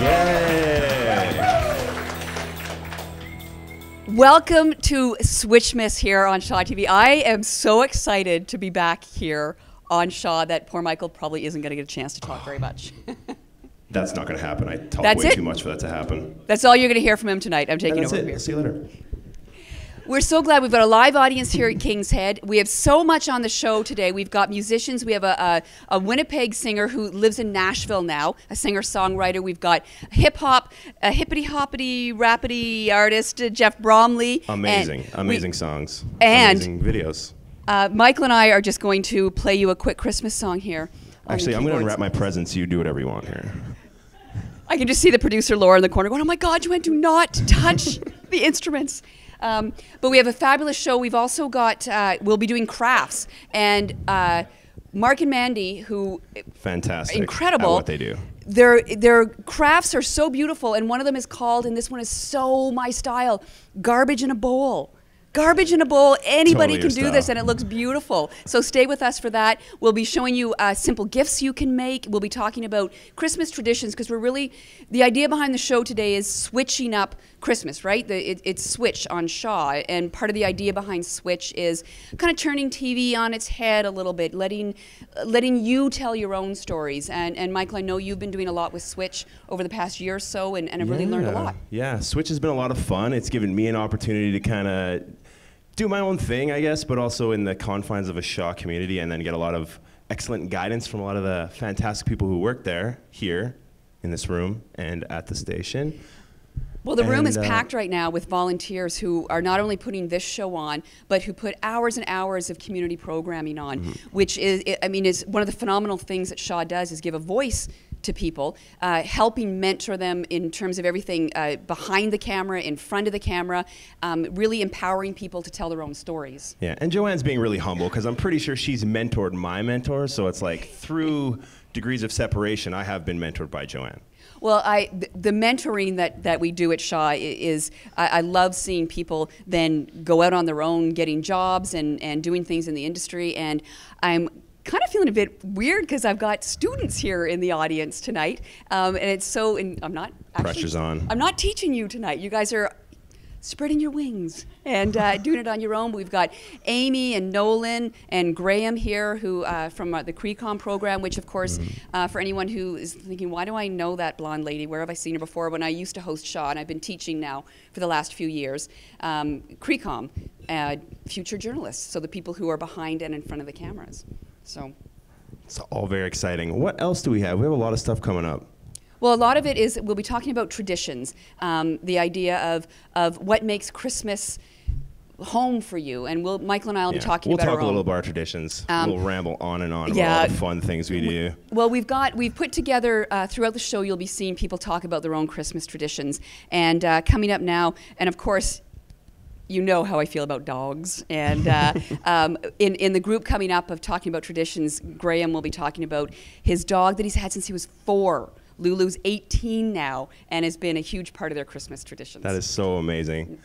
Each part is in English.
Yay! Welcome to Switchmas here on Shaw TV. I am so excited to be back here on Shaw that poor Michael probably isn't going to get a chance to talk very much. That's not going to happen. I talk That's way it? too much for that to happen. That's all you're going to hear from him tonight. I'm taking And that's over it. here. See you later. We're so glad we've got a live audience here at King's Head. We have so much on the show today. We've got musicians. We have a Winnipeg singer who lives in Nashville now, a singer-songwriter. We've got hip-hop, a hippity-hoppity, rappity artist, Jeff Bromley. Amazing songs. And amazing videos. Michael and I are just going to play you a quick Christmas song here. Actually, I'm going to unwrap my presents. You do whatever you want here. I can just see the producer, Laura, in the corner going, oh my God, Joanne, do not touch the instruments. But we have a fabulous show. We've also got, we'll be doing crafts. And Marc and Mandy, who fantastic, incredible at what they do. Their crafts are so beautiful, and one of them is called, and this one is so my style, Garbage in a Bowl. Garbage in a bowl, anybody can do this, and it looks beautiful. So stay with us for that. We'll be showing you simple gifts you can make. We'll be talking about Christmas traditions, because we're really, the idea behind the show today is switching up Christmas, right? It's Switch on Shaw, and part of the idea behind Switch is kind of turning TV on its head a little bit, letting you tell your own stories. And Michael, I know you've been doing a lot with Switch over the past year or so, and I've really learned a lot. Yeah, Switch has been a lot of fun. It's given me an opportunity to kind of do my own thing, I guess, but also in the confines of a Shaw community, and then get a lot of excellent guidance from a lot of the fantastic people who work there, here, in this room, and at the station. Well, the room is packed right now with volunteers who are not only putting this show on, but who put hours and hours of community programming on, which is, I mean, is one of the phenomenal things that Shaw does is give a voice to people, helping mentor them in terms of everything behind the camera, in front of the camera, really empowering people to tell their own stories. Yeah, and Joanne's being really humble, because I'm pretty sure she's mentored my mentor, so it's like through degrees of separation, I have been mentored by Joanne. Well, the mentoring that we do at Shaw is, I love seeing people then go out on their own, getting jobs and doing things in the industry, and I'm kind of feeling a bit weird because I've got students here in the audience tonight, and it's so, and I'm not actually, pressure's on. I'm not teaching you tonight. You guys are spreading your wings and doing it on your own. We've got Amy and Nolan and Graham here, who from the CRECOM program, which of course, for anyone who is thinking, why do I know that blonde lady? Where have I seen her before? When I used to host Shaw, and I've been teaching now for the last few years. CRECOM, future journalists, so the people who are behind and in front of the cameras. So it's all very exciting. What else do we have? We have a lot of stuff coming up. Well, a lot of it is, we'll be talking about traditions, the idea of what makes Christmas home for you, and Michael and I will be talking about our own. We'll talk a little about our traditions. We'll ramble on and on about all the fun things we do. Well, we've put together, throughout the show, you'll be seeing people talk about their own Christmas traditions. And coming up now, and of course, you know how I feel about dogs. And in the group coming up of talking about traditions, Graham will be talking about his dog that he's had since he was 4. Lulu's 18 now, and has been a huge part of their Christmas traditions. That is so amazing.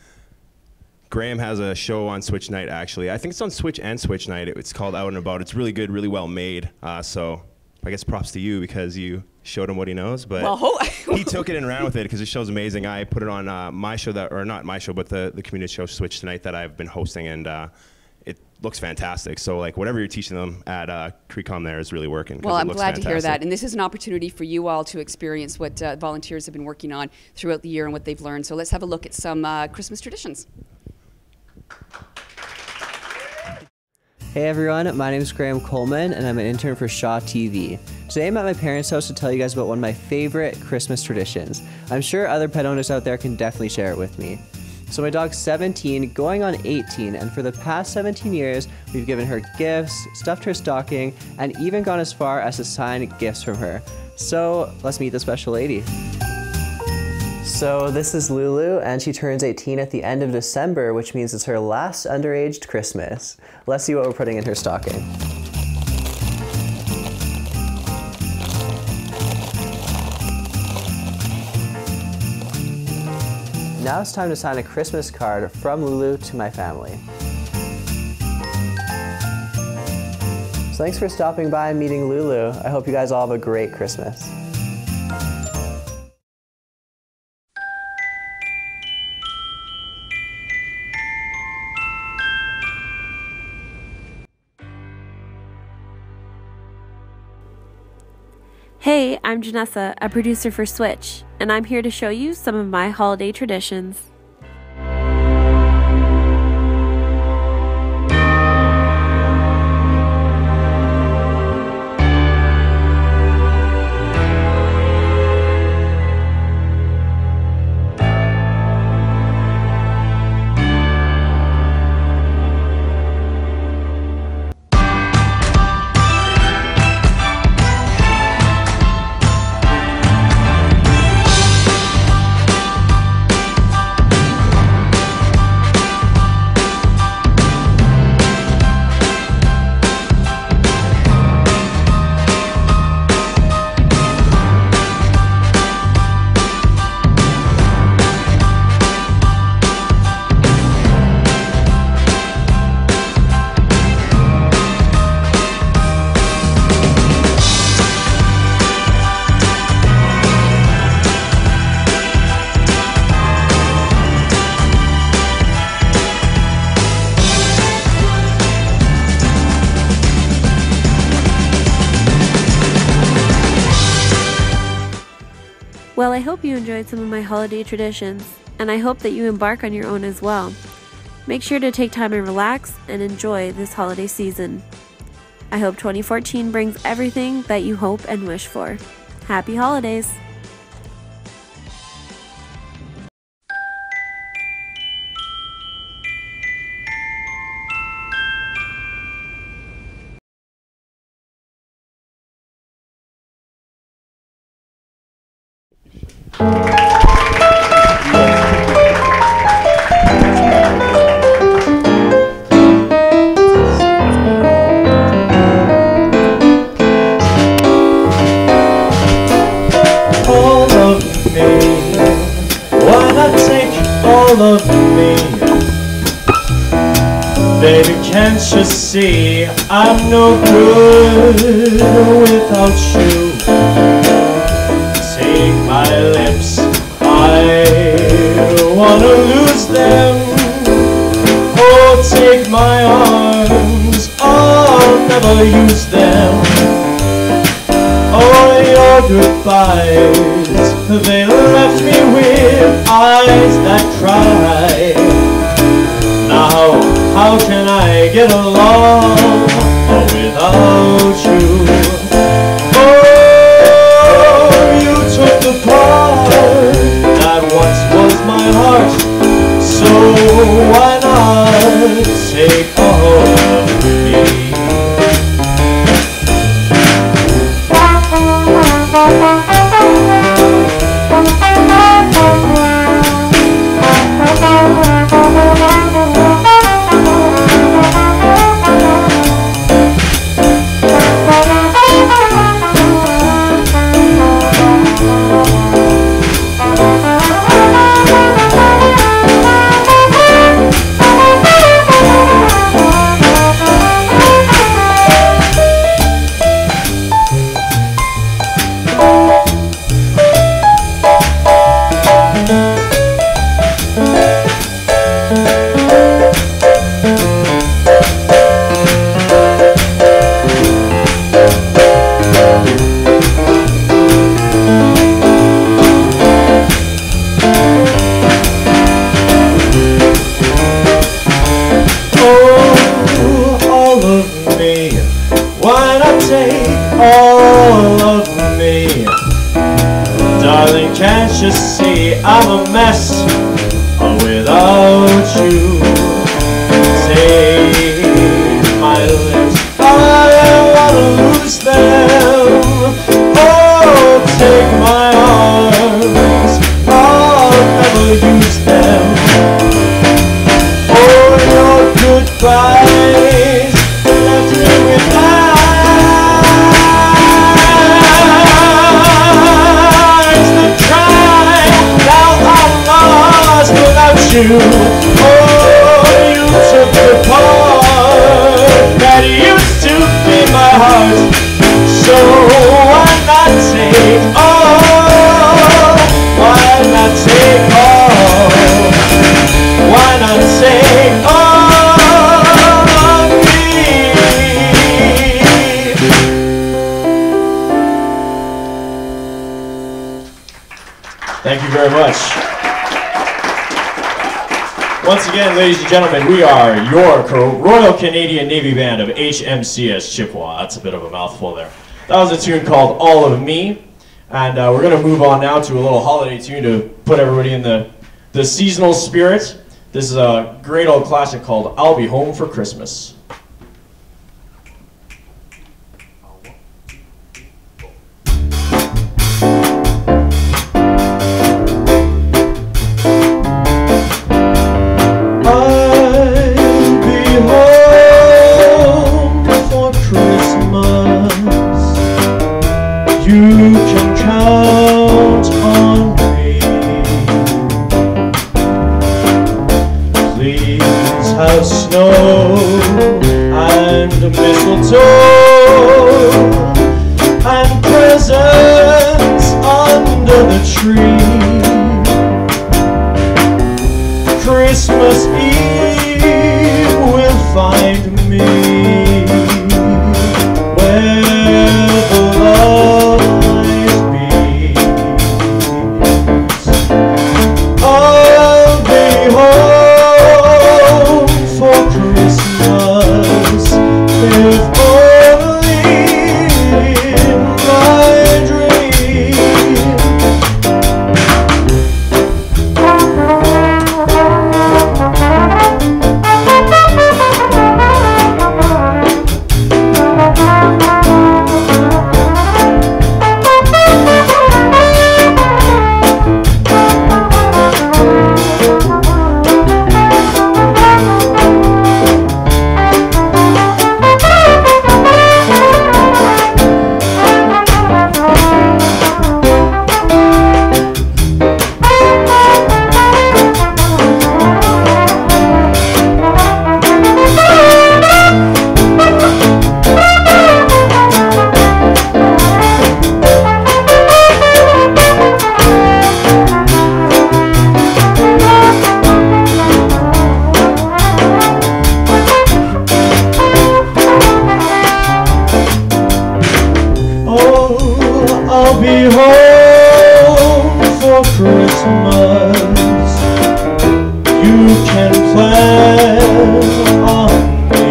Graham has a show on Switch Night, actually. I think it's on Switch and Switch Night. It's called Out and About. It's really good, really well made. So I guess props to you, because you showed him what he knows. But he took it and ran with it, because the show's amazing. I put it on my show, or not my show, but the community show Switch Tonight that I've been hosting, and it looks fantastic. So like whatever you're teaching them at CRECOM there is really working. Well, I'm glad to hear that. And this is an opportunity for you all to experience what volunteers have been working on throughout the year and what they've learned. So let's have a look at some Christmas traditions. Hey everyone, my name is Graham Coleman, and I'm an intern for Shaw TV. Today I'm at my parents' house to tell you guys about one of my favorite Christmas traditions. I'm sure other pet owners out there can definitely share it with me. So my dog's 17, going on 18, and for the past 17 years, we've given her gifts, stuffed her stocking, and even gone as far as to sign gifts from her. So let's meet the special lady. So this is Lulu, and she turns 18 at the end of December, which means it's her last underaged Christmas. Let's see what we're putting in her stocking. Now it's time to sign a Christmas card from Lulu to my family. So thanks for stopping by and meeting Lulu. I hope you guys all have a great Christmas. Hey, I'm Janessa, a producer for Switch, and I'm here to show you some of my holiday traditions. Well, I hope you enjoyed some of my holiday traditions, and I hope that you embark on your own as well. Make sure to take time and relax and enjoy this holiday season. I hope 2014 brings everything that you hope and wish for. Happy holidays! Of me, baby, can't you see I'm no good without you? Take my lips, I wanna lose them. Oh, take my arms, I'll never use them. Oh, your goodbyes, they left me with eyes that cry. Now, how can I get along without you? Oh, you took the part that once was my heart, so why not take all of me? Can't you see I'm a mess without you? Take my lips, I wanna lose them. Oh, take my arms, I'll never use them. Oh, your goodbyes left me with eyes that cry. Now I'm lost without you. Oh, you took the part that used to be my heart. So why not take all? Why not take all? Why not take all of me? Thank you very much. Once again, ladies and gentlemen, we are your Royal Canadian Navy Band of HMCS Chippawa. That's a bit of a mouthful there. That was a tune called All of Me. And we're going to move on now to a little holiday tune to put everybody in the seasonal spirit. This is a great old classic called I'll Be Home for Christmas. Snow and mistletoe and presents under the tree. Christmas Eve will find me where the love light beams. I'll be home for Christmas, if only in my dream. I'll be home for Christmas. You can plan on me.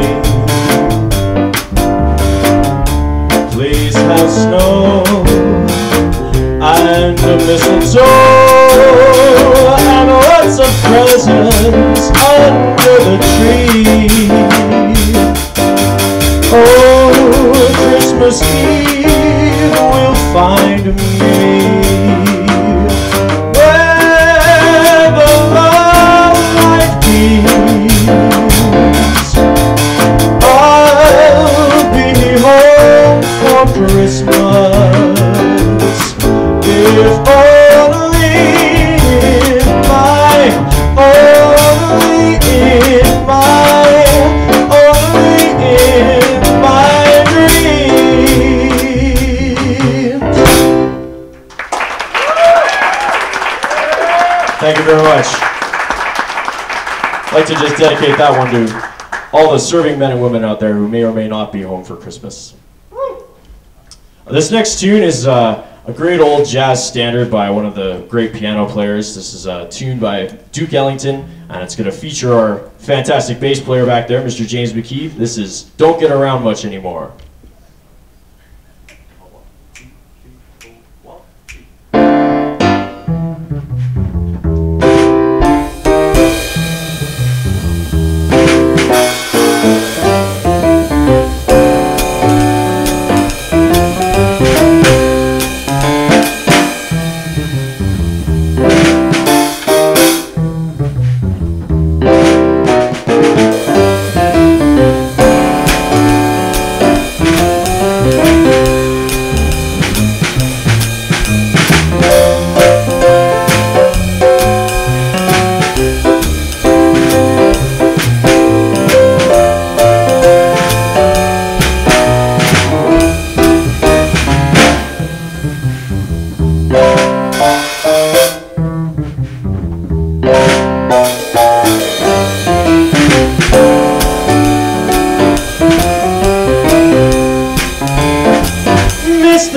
Please have snow and a mistletoe and lots of presents under the tree. Oh, Christmas Eve will find me where the love light beams. I'll be home for Christmas, if only in my, only in my, only in my dreams. Thank you very much. I'd like to just dedicate that one to all the serving men and women out there who may or may not be home for Christmas. This next tune is a great old jazz standard by one of the great piano players. This is a tune by Duke Ellington, and it's going to feature our fantastic bass player back there, Mr. James McKee. This is Don't Get Around Much Anymore.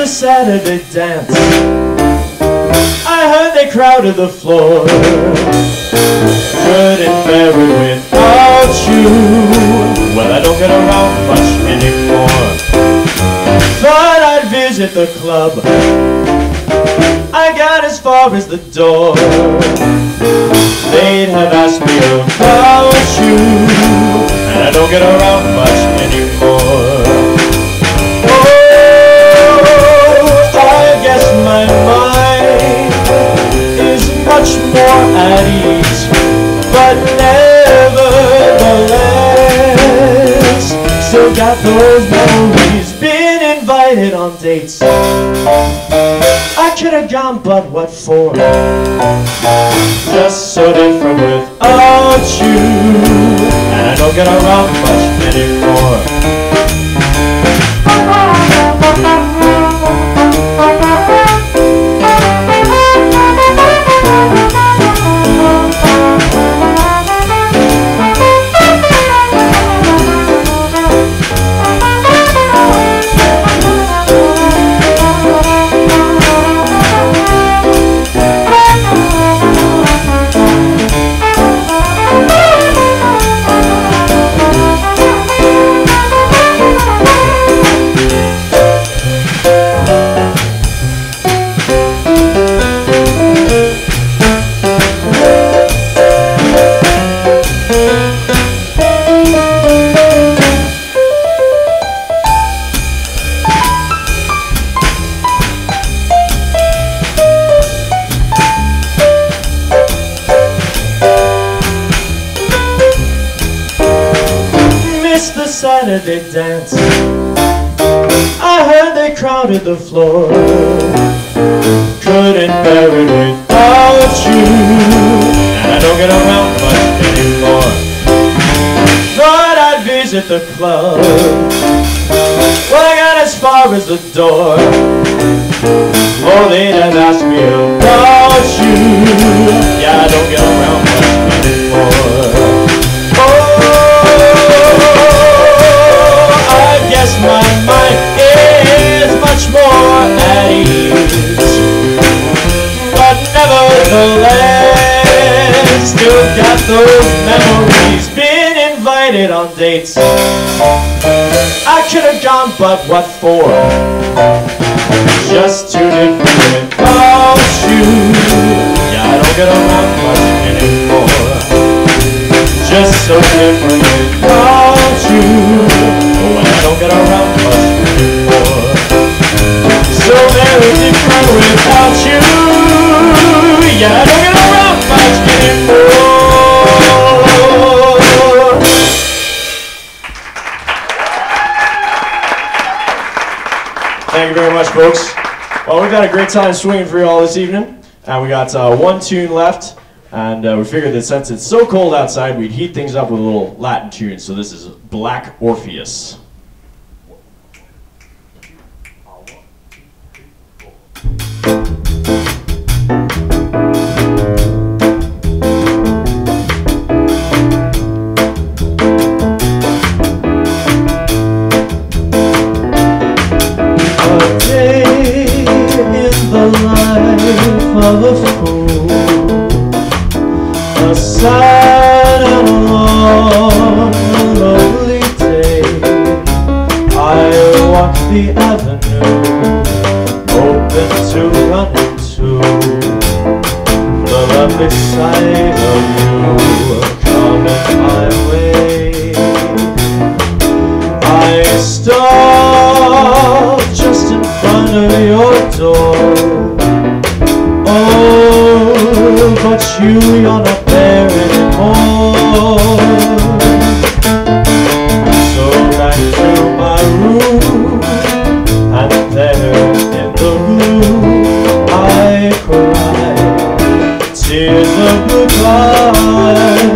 Saturday dance. I heard they crowded the floor. Couldn't bear it without you. Well, I don't get around much anymore. Thought I'd visit the club. I got as far as the door. They'd have asked me about you, and I don't get around much anymore. Oh, I guess my mind is much more at ease, but nevertheless, still got those memories. Been invited on dates. I could have gone, but what for? Just so different without you, and I don't get around much anymore. Saturday dance. I heard they crowded the floor. Couldn't bear it without you, and I don't get around much anymore. Thought I'd visit the club. Well, I got as far as the door. Oh, they'd have asked me about you. Yeah, I don't get around much anymore. My mind is much more at ease, but nevertheless, still got those memories. Been invited on dates. I could have gone, but what for? Just to different without you. Yeah, I don't get around much anymore. Just so different without you. Oh, and I don't get around much anymore. So very different without you. Yeah, I don't get around much anymore. Thank you very much, folks. Well, we've had a great time swinging for you all this evening. And we got one tune left. And we figured that since it's so cold outside, we'd heat things up with a little Latin tune. So this is Black Orpheus. A day in the life of a fool. A sad and long and lonely day. I walk the avenue, open to run into the lovely sight of you coming my way. I stop just in front of your door. Oh, but you're not there anymore. So back to my room, and there in the gloom I cry tears of goodbye.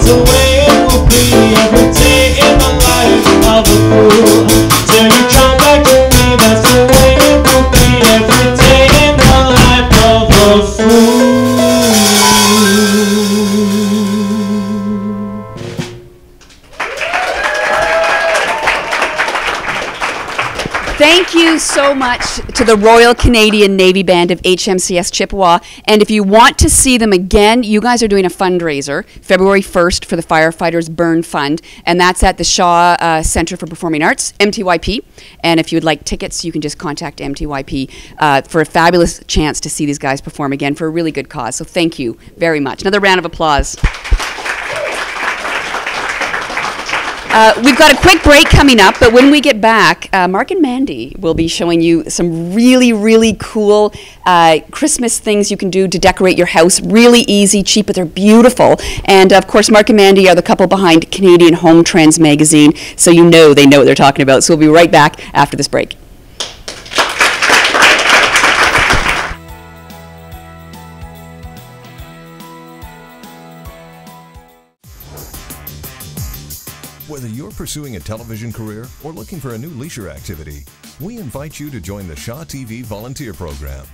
that's the way it will be every day in the life of a fool. Till you come back to me, that's the way it will be every day in the life of a fool. Thank you so much to the Royal Canadian Navy Band of HMCS Chippawa. And if you want to see them again, you guys are doing a fundraiser February 1st for the Firefighters Burn Fund. And that's at the Shaw Centre for Performing Arts, MTYP. And if you would like tickets, you can just contact MTYP for a fabulous chance to see these guys perform again for a really good cause. So thank you very much. Another round of applause. We've got a quick break coming up, but when we get back, Marc and Mandy will be showing you some really, really cool Christmas things you can do to decorate your house. Really easy, cheap, but they're beautiful. And of course, Marc and Mandy are the couple behind Canadian Home Trends magazine, so you know they know what they're talking about. So we'll be right back after this break. Whether you're pursuing a television career or looking for a new leisure activity, we invite you to join the Shaw TV Volunteer Program.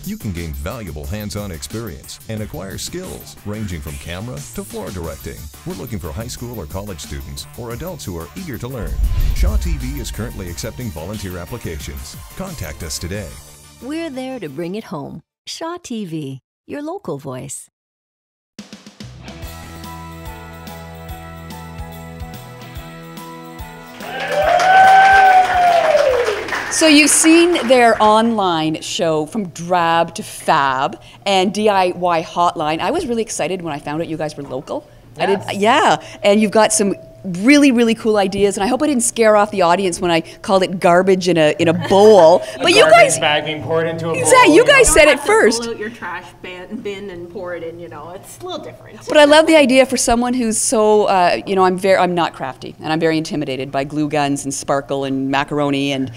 You can gain valuable hands-on experience and acquire skills ranging from camera to floor directing. We're looking for high school or college students or adults who are eager to learn. Shaw TV is currently accepting volunteer applications. Contact us today. We're there to bring it home. Shaw TV, your local voice. So you've seen their online show From Drab to Fab and DIY Hotline. I was really excited when I found out you guys were local. Yes. Yeah, and you've got some really, really cool ideas, and I hope I didn't scare off the audience when I called it garbage in a bowl. But you guys, bag being poured into a bowl. exactly, you guys said it first. Pull out your trash bin and pour it in. You know, it's a little different. But I love the idea for someone who's so, you know, I'm not crafty, and I'm very intimidated by glue guns and sparkle and macaroni and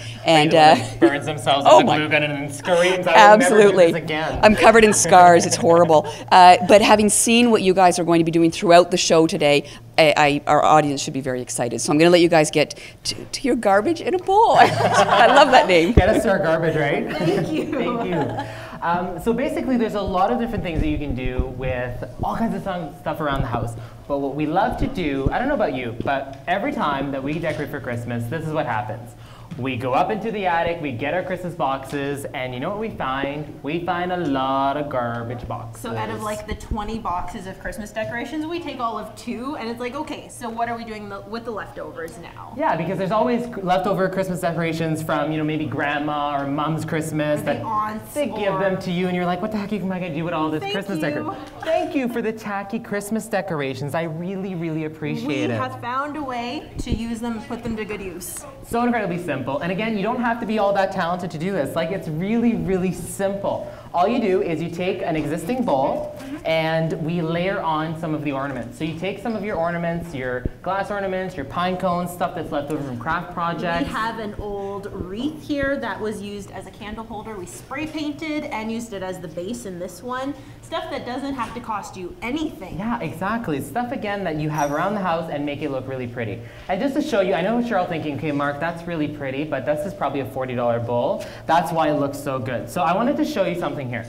burns themselves oh with a my, glue gun and then screams. Absolutely. I will never do this again. I'm covered in scars. It's horrible. But having seen what you guys are going to be doing throughout the show today, our audience should be very excited. So I'm going to let you guys get to your garbage in a bowl. I love that name. Get us to our garbage, right? Thank you. Thank you. So basically, there's a lot of different things that you can do with all kinds of stuff around the house. But what we love to do, I don't know about you, but every time that we decorate for Christmas, this is what happens. We go up into the attic, we get our Christmas boxes, and you know what we find? We find a lot of garbage boxes. So out of like the 20 boxes of Christmas decorations, we take all of 2, and it's like, okay, so what are we doing with the leftovers now? Yeah, because there's always leftover Christmas decorations from, you know, maybe grandma or mom's Christmas. Or the aunts. They give them to you, and you're like, what the heck am I going to do with all this Christmas decoration? Thank you for the tacky Christmas decorations. I really, really appreciate it. We have found a way to use them and put them to good use. So incredibly simple. And again, you don't have to be all that talented to do this. Like, it's really, really simple. All you do is you take an existing bowl and we layer on some of the ornaments. So you take some of your ornaments, your glass ornaments, your pine cones, stuff that's left over from craft projects. We have an old wreath here that was used as a candle holder. We spray painted and used it as the base in this one. Stuff that doesn't have to cost you anything. Yeah, exactly. Stuff, again, that you have around the house and make it look really pretty. And just to show you, I know what you're all thinking, okay, Mark, that's really pretty, but this is probably a $40 bowl. That's why it looks so good. So I wanted to show you something here.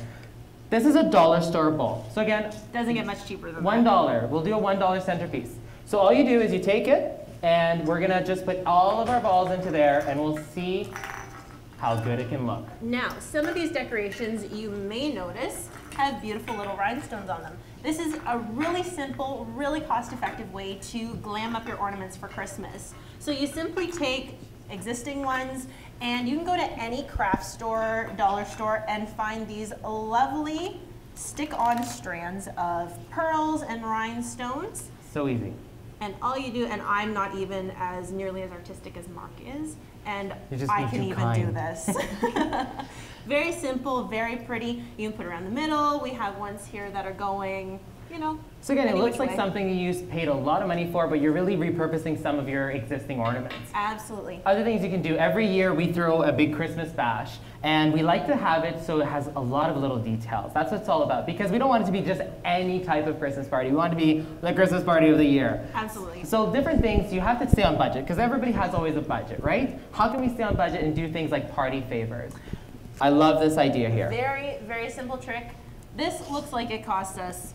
This is a dollar store bowl. So again, doesn't get much cheaper than $1. We'll do a $1 centerpiece. So all you do is you take it, and we're gonna just put all of our balls into there, and we'll see how good it can look. Now, some of these decorations you may notice have beautiful little rhinestones on them. This is a really simple, really cost-effective way to glam up your ornaments for Christmas. So you simply take existing ones, and you can go to any craft store, dollar store, and find these lovely stick-on strands of pearls and rhinestones. So easy. And all you do, and I'm not even as nearly as artistic as Mark is, and I can even do this. Very simple, very pretty. You can put around the middle. We have ones here that are going, you know. So again, it any looks which like way. something you paid a lot of money for, but you're really repurposing some of your existing ornaments. Absolutely. Other things you can do, every year we throw a big Christmas bash, and we like to have it so it has a lot of little details. That's what it's all about, because we don't want it to be just any type of Christmas party. We want it to be the Christmas party of the year. Absolutely. So different things, you have to stay on budget, because everybody has always a budget, right? How can we stay on budget and do things like party favors? I love this idea here. Very, very simple trick. This looks like it costs us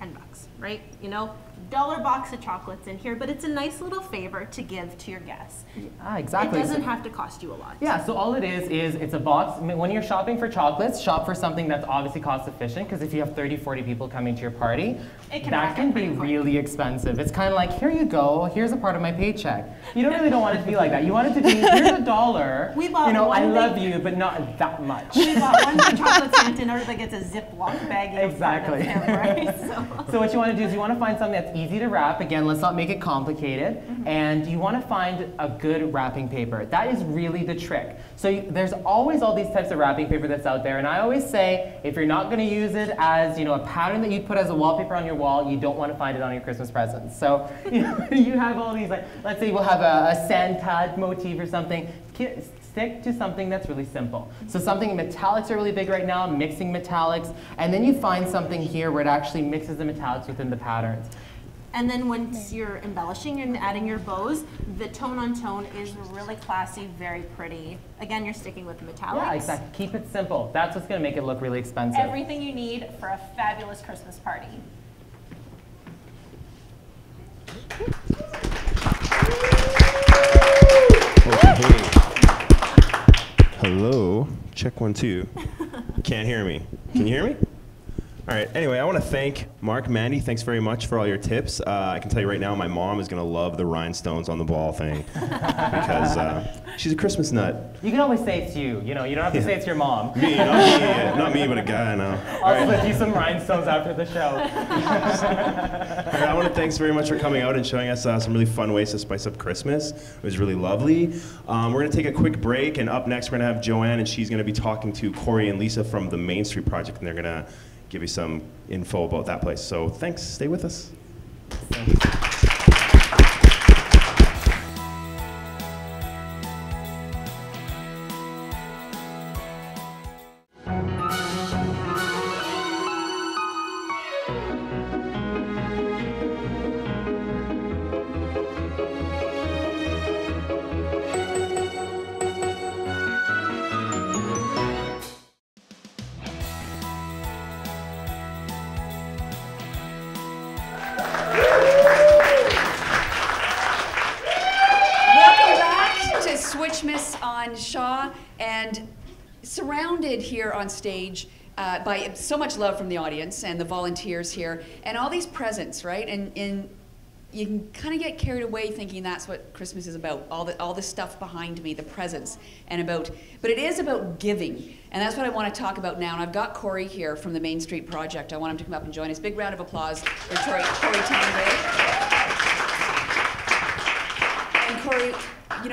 $10, right? You know, $1 box of chocolates in here, but it's a nice little favor to give to your guests. Exactly. It doesn't have to cost you a lot. Yeah, so all it is it's a box. When you're shopping for chocolates, shop for something that's obviously cost efficient, because if you have 30, 40 people coming to your party, that can be really expensive. It's kind of like, here you go, here's a part of my paycheck. You don't want it to be like that. You want it to be, here's $1. We bought I love you, but not that much. We bought one big chocolate Santa in order that gets a Ziploc bag. Exactly. Him, right? So what you want to do is you want to find something that's easy to wrap. Again, let's not make it complicated. And you want to find a good wrapping paper. That is really the trick. So there's always all these types of wrapping paper that's out there. And I always say, if you're not going to use it as a pattern that you'd put as a wallpaper on your wall, you don't want to find it on your Christmas presents. So you have all these, like, let's say we'll have a Santa motif or something. Stick to something that's really simple. So something metallics are really big right now, mixing metallics, and then you find something here where it actually mixes the metallics within the patterns. And then once you're embellishing and adding your bows, the tone on tone is really classy, very pretty. Again, you're sticking with metallics. Yeah, exactly. Keep it simple. That's what's going to make it look really expensive. Everything you need for a fabulous Christmas party. Okay. Hello. Check 1 2. Can't hear me. Can you hear me? All right. Anyway, I want to thank Marc, Mandy. Thanks very much for all your tips. I can tell you right now, my mom is going to love the rhinestones on the ball thing because she's a Christmas nut. You can always say it's you. You don't have to say it's your mom. Me, not me, but a guy. No. I'll slip you some rhinestones after the show. All right, I want to thanks very much for coming out and showing us some really fun ways to spice up Christmas. It was really lovely. We're going to take a quick break, and up next we're going to have Joanne, and she's going to be talking to Corey and Lisa from the Main Street Project, and they're going to give you some info about that place. So thanks, stay with us. Switchmas on Shaw, and surrounded here on stage by so much love from the audience and the volunteers here, and all these presents, right? And you can kind of get carried away thinking that's what Christmas is about, all the stuff behind me, the presents, but it is about giving, and that's what I want to talk about now. And I've got Corey here from the Main Street Project. I want him to come up and join us. Big round of applause for Corey Tangray. And Corey,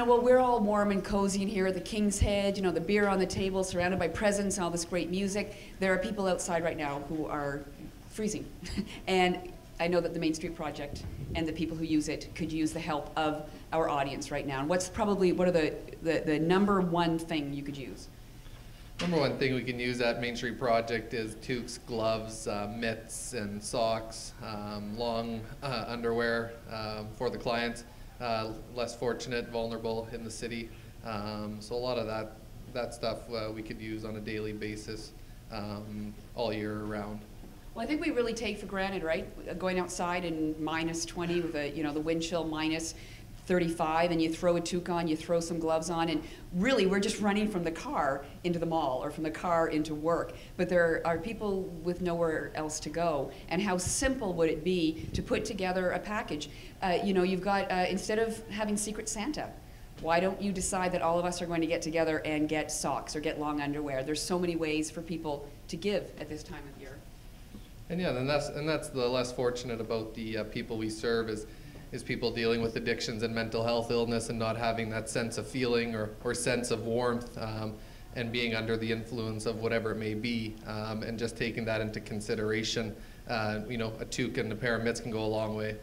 well, we're all warm and cozy in here at the King's Head, the beer on the table, surrounded by presents and all this great music. There are people outside right now who are freezing. And I know that the Main Street Project and the people who use it could use the help of our audience right now. And what are the number one thing you could use? Number one thing we can use at Main Street Project is toques, gloves, mitts, and socks, long underwear for the clients. Less fortunate, vulnerable in the city. So a lot of that stuff we could use on a daily basis all year round. Well, I think we really take for granted, right? Going outside in -20 with the wind chill -35, and you throw a toque on, you throw some gloves on, and really we're just running from the car into the mall or from the car into work. But there are people with nowhere else to go. And how simple would it be to put together a package? You've got, instead of having Secret Santa, why don't you decide that all of us are going to get together and get socks or get long underwear? There's so many ways for people to give at this time of year. And yeah, and that's the less fortunate about the people we serve is people dealing with addictions and mental health illness and not having that sense of feeling or sense of warmth. and being under the influence of whatever it may be, and just taking that into consideration. You know, a toque and a pair of mitts can go a long way.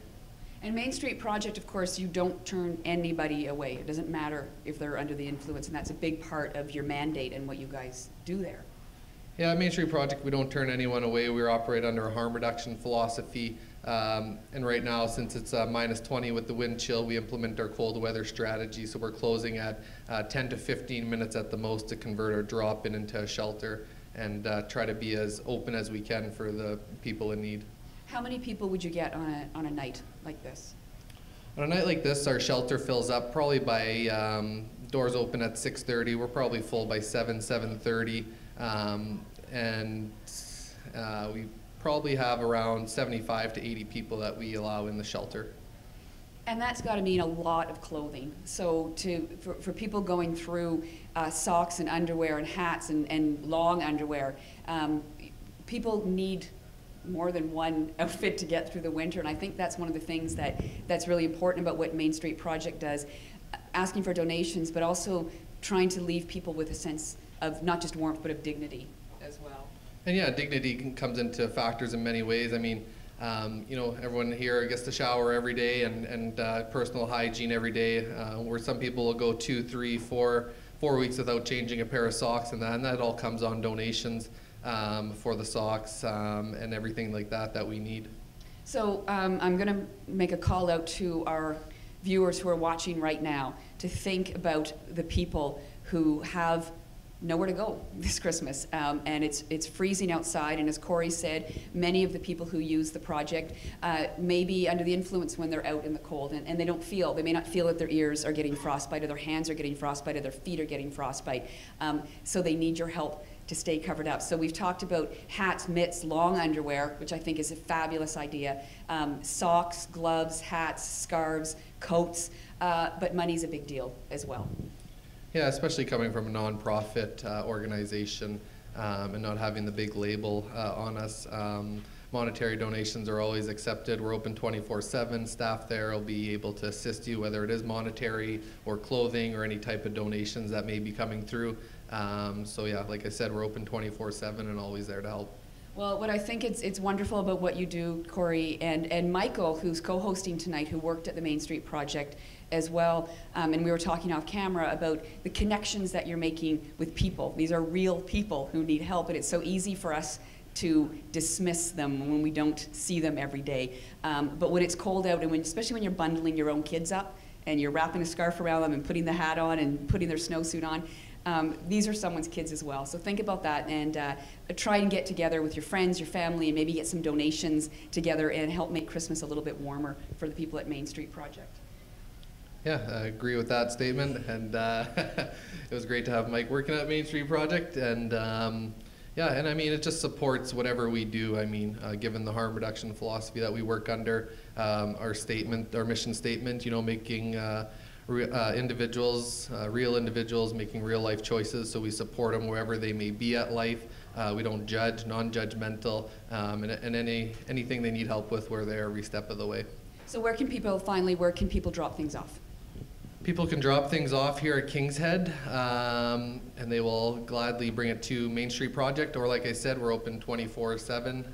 And Main Street Project, of course, you don't turn anybody away. It doesn't matter if they're under the influence, and that's a big part of your mandate and what you guys do there. Yeah, Main Street Project, we don't turn anyone away. We operate under a harm reduction philosophy. And right now, since it's minus 20 with the wind chill, we implement our cold weather strategy. So we're closing at 10 to 15 minutes at the most to convert our drop-in into a shelter and try to be as open as we can for the people in need. How many people would you get on a night like this? On a night like this, our shelter fills up probably by, doors open at 6:30. We're probably full by 7:30. And we probably have around 75 to 80 people that we allow in the shelter. And that's got to mean a lot of clothing. So for people going through socks and underwear and hats and long underwear, people need more than one outfit to get through the winter. And I think that's one of the things that's really important about what Main Street Project does, asking for donations, but also trying to leave people with a sense of not just warmth, but of dignity as well. And yeah, dignity comes into factors in many ways. I mean, you know, everyone here gets to shower every day and personal hygiene every day, where some people will go 2, 3, 4 weeks without changing a pair of socks, and that all comes on donations for the socks and everything like that we need. So I'm going to make a call out to our viewers who are watching right now to think about the people who have nowhere to go this Christmas, and it's freezing outside, and as Corey said, many of the people who use the project may be under the influence when they're out in the cold, and they may not feel that their ears are getting frostbite, or their hands are getting frostbite, or their feet are getting frostbite, so they need your help to stay covered up. So we've talked about hats, mitts, long underwear, which I think is a fabulous idea, socks, gloves, hats, scarves, coats, but money's a big deal as well. Yeah, especially coming from a non-profit organization and not having the big label on us. Monetary donations are always accepted. We're open 24/7. Staff there will be able to assist you, whether it is monetary or clothing or any type of donations that may be coming through. So yeah, like I said, we're open 24/7 and always there to help. Well, what I think it's wonderful about what you do, Corey, and Michael, who's co-hosting tonight, who worked at the Main Street Project as well, and we were talking off camera about the connections that you're making with people. These are real people who need help, and it's so easy for us to dismiss them when we don't see them every day. But when it's cold out, and especially when you're bundling your own kids up, and you're wrapping a scarf around them and putting the hat on and putting their snowsuit on, these are someone's kids as well. So think about that and try and get together with your friends, your family, and maybe get some donations together and help make Christmas a little bit warmer for the people at Main Street Project. Yeah, I agree with that statement, and it was great to have Mike working at Main Street Project, and yeah, and I mean, it just supports whatever we do. I mean, given the harm reduction philosophy that we work under, our statement, our mission statement, you know, making individuals, real individuals making real life choices, so we support them wherever they may be at life. We don't judge, non-judgmental, and anything they need help with, we're there every step of the way. So where can people drop things off? People can drop things off here at King's Head, and they will gladly bring it to Main Street Project, or like I said, we're open 24/7,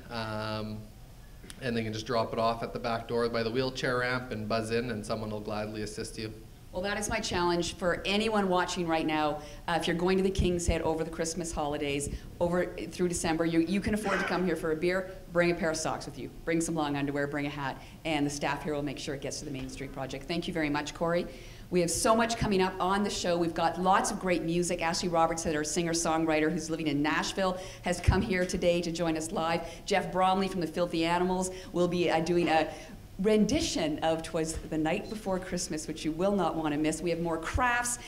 and they can just drop it off at the back door by the wheelchair ramp and buzz in, and someone will gladly assist you. Well, that is my challenge for anyone watching right now. If you're going to the King's Head over the Christmas holidays, over through December, you can afford to come here for a beer, bring a pair of socks with you, bring some long underwear, bring a hat, and the staff here will make sure it gets to the Main Street Project. Thank you very much, Corey. We have so much coming up on the show. We've got lots of great music. Ashley Robertson, our singer-songwriter who's living in Nashville, has come here today to join us live. Jeff Bromley from the Filthy Animals will be doing a rendition of "'Twas the Night Before Christmas," which you will not want to miss. We have more crafts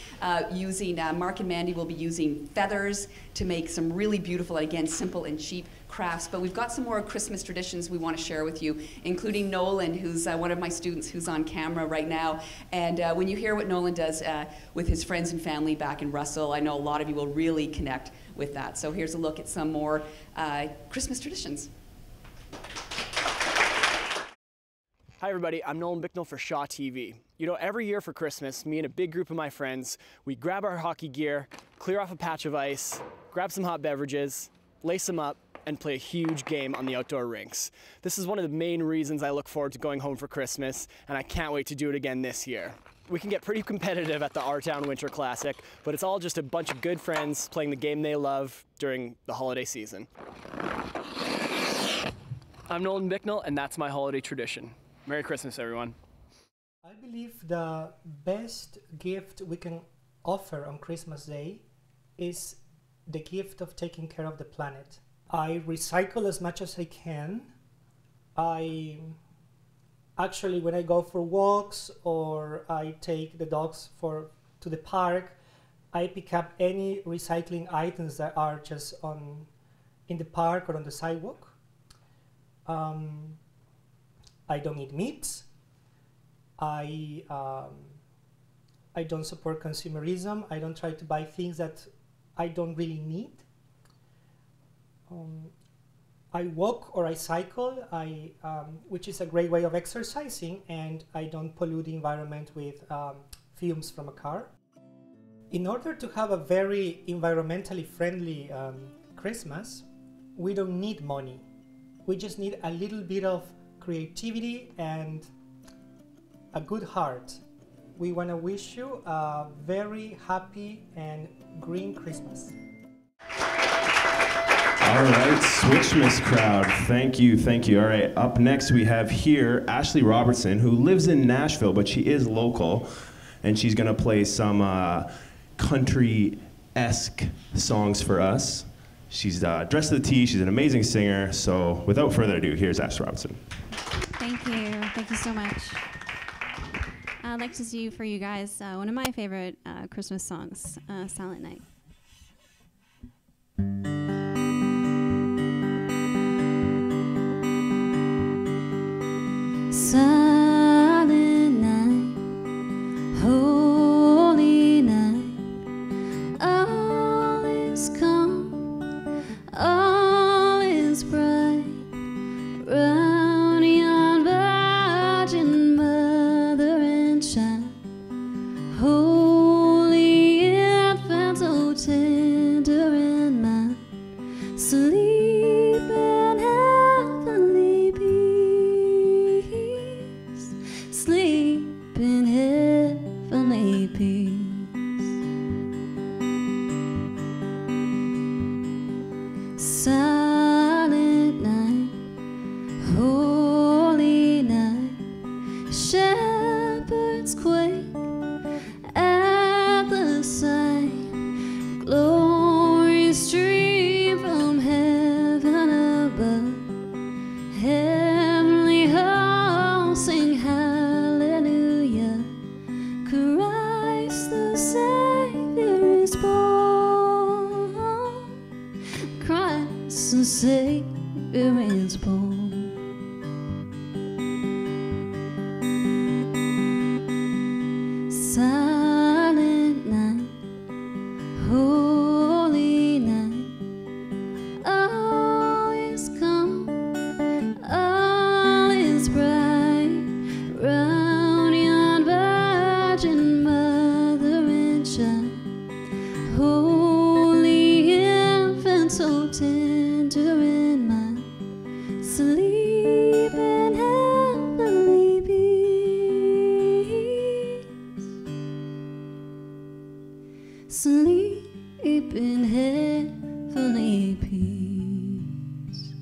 using, Marc and Mandy will be using feathers to make some really beautiful, again, simple and cheap crafts. But we've got some more Christmas traditions we want to share with you, including Nolan, who's one of my students who's on camera right now. And when you hear what Nolan does with his friends and family back in Russell, I know a lot of you will really connect with that. So here's a look at some more Christmas traditions. Hi everybody, I'm Nolan for Shaw TV. You know, every year for Christmas, me and a big group of my friends, we grab our hockey gear, clear off a patch of ice, grab some hot beverages, lace them up, and play a huge game on the outdoor rinks. This is one of the main reasons I look forward to going home for Christmas, and I can't wait to do it again this year. We can get pretty competitive at the Our Town Winter Classic, but it's all just a bunch of good friends playing the game they love during the holiday season. I'm Nolan Bicknell, and that's my holiday tradition. Merry Christmas, everyone. I believe the best gift we can offer on Christmas Day is the gift of taking care of the planet. I recycle as much as I can. Actually, when I go for walks or I take the dogs to the park, I pick up any recycling items that are just in the park or on the sidewalk. I don't eat meat. I don't support consumerism. I don't try to buy things that I don't really need. I walk or I cycle, which is a great way of exercising, and I don't pollute the environment with fumes from a car. In order to have a very environmentally friendly Christmas, we don't need money. We just need a little bit of creativity and a good heart. We want to wish you a very happy and green Christmas. All right, Switchmas crowd, thank you, thank you. All right, up next we have here Ashley Robertson, who lives in Nashville, but she is local, and she's gonna play some country-esque songs for us. She's dressed to the T, she's an amazing singer, so without further ado, here's Ashley Robertson. Thank you so much. I'd like to do for you guys one of my favorite Christmas songs, Silent Night. Silent night, holy night, all is calm, all is bright, round yon virgin mother and child, holy infant, so tender and mild, sleep in heavenly peace, sleep in heavenly peace. Silent night, holy night, shepherds quake at the sight, glory stream from heaven above, heavenly hosts sing hallelujah, Christ the Savior is born, Christ the Savior is born. Silent night, holy night, all is calm, all is bright, round yon virgin mother and child, holy infant, so tender and mild, sleep in heavenly peace, sleep in heavenly peace.